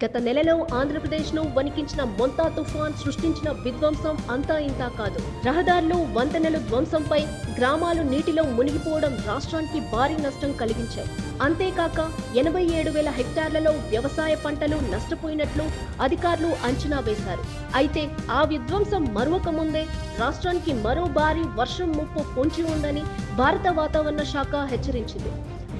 గత నెలలో ఆంధ్రప్రదేశ్ను వణికించిన మొంతా తుఫాన్ సృష్టించిన విధ్వంసం అంతా ఇంతా కాదు. రహదారులు, వంతెనలు ధ్వంసంపై గ్రామాలు నీటిలో మునిగిపోవడం రాష్ట్రానికి భారీ నష్టం కలిగించాయి. అంతేకాక 87,000 హెక్టార్లలో వ్యవసాయ పంటలు నష్టపోయినట్లు అధికారులు అంచనా వేశారు. అయితే ఆ విధ్వంసం మరొక ముందే రాష్ట్రానికి మరో భారీ వర్షం ముప్పు పొంచి ఉందని భారత వాతావరణ శాఖ హెచ్చరించింది.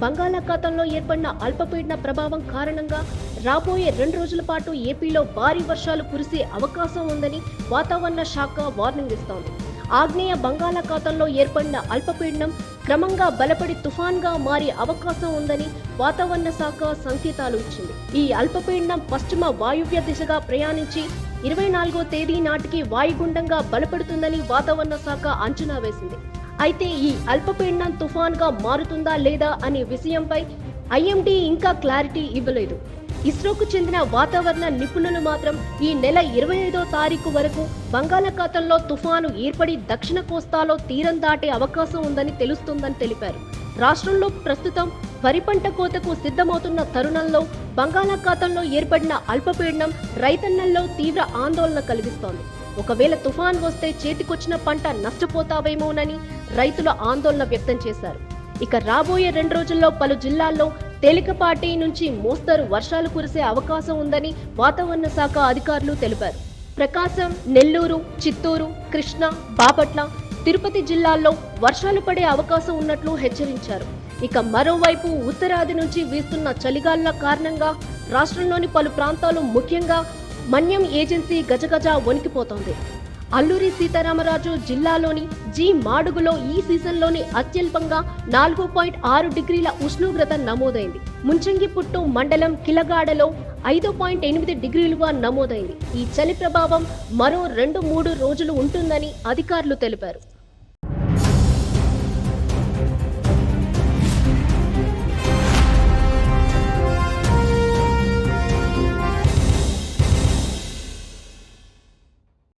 బంగాళాఖాతంలో ఏర్పడిన అల్పపీడన ప్రభావం కారణంగా రాబోయే 2 రోజుల పాటు ఏపీలో భారీ వర్షాలు కురిసే అవకాశం ఉందని వాతావరణ శాఖ వార్నింగ్ ఇస్తోంది. ఆగ్నేయ బంగాళాఖాతంలో ఏర్పడిన అల్పపీడనం క్రమంగా బలపడి తుఫాన్గా మారే అవకాశం ఉందని వాతావరణ శాఖ సంకేతాలు ఇచ్చింది. ఈ అల్పపీడనం పశ్చిమ వాయువ్య దిశగా ప్రయాణించి 24వ తేదీ నాటికి వాయుగుండంగా బలపడుతుందని వాతావరణ శాఖ అంచనా వేసింది. అయితే ఈ అల్పపీడనం తుఫాన్గా మారుతుందా లేదా అనే విషయంపై ఐఎండీ ఇంకా క్లారిటీ ఇవ్వలేదు. ఇస్రోకు చెందిన వాతావరణ నిపుణులు మాత్రం ఈ నెల 25వ తారీఖు వరకు బంగాళాఖాతంలో తుఫాను ఏర్పడి దక్షిణ కోస్తాలో తీరం దాటే అవకాశం ఉందని తెలుస్తుందని తెలిపారు. రాష్ట్రంలో ప్రస్తుతం వరి పంట కోతకు సిద్ధమవుతున్న తరుణంలో బంగాళాఖాతంలో ఏర్పడిన అల్పపీడనం రైతన్నల్లో తీవ్ర ఆందోళన కలిగిస్తోంది. ఒకవేళ తుఫాన్ వస్తే చేతికొచ్చిన పంట నష్టపోతావేమోనని రైతులు ఆందోళన వ్యక్తం చేశారు. ఇక రాబోయే 2 రోజుల్లో పలు జిల్లాల్లో తేలికపాటి నుంచి మోస్తరు వర్షాలు కురిసే అవకాశం ఉందని వాతావరణ శాఖ అధికారులు తెలిపారు. ప్రకాశం, నెల్లూరు, చిత్తూరు, కృష్ణా, బాపట్ల, తిరుపతి జిల్లాల్లో వర్షాలు పడే అవకాశం ఉన్నట్లు హెచ్చరించారు. ఇక మరోవైపు ఉత్తరాది నుంచి వీస్తున్న చలిగాలుల కారణంగా రాష్ట్రంలోని పలు ప్రాంతాలు ముఖ్యంగా మన్యం ఏజెన్సీ గజగజ వణికిపోతోంది. అల్లూరి సీతారామరాజు జిల్లాలోని జి మాడుగులో ఈ సీజన్లోని అత్యల్పంగా 4.6 డిగ్రీల ఉష్ణోగ్రత నమోదైంది. ముంచంగిపుట్టు మండలం కిలగాడలో 5.8 డిగ్రీలుగా నమోదైంది. ఈ చలి ప్రభావం మరో 2-3 రోజులు ఉంటుందని అధికారులు తెలిపారు.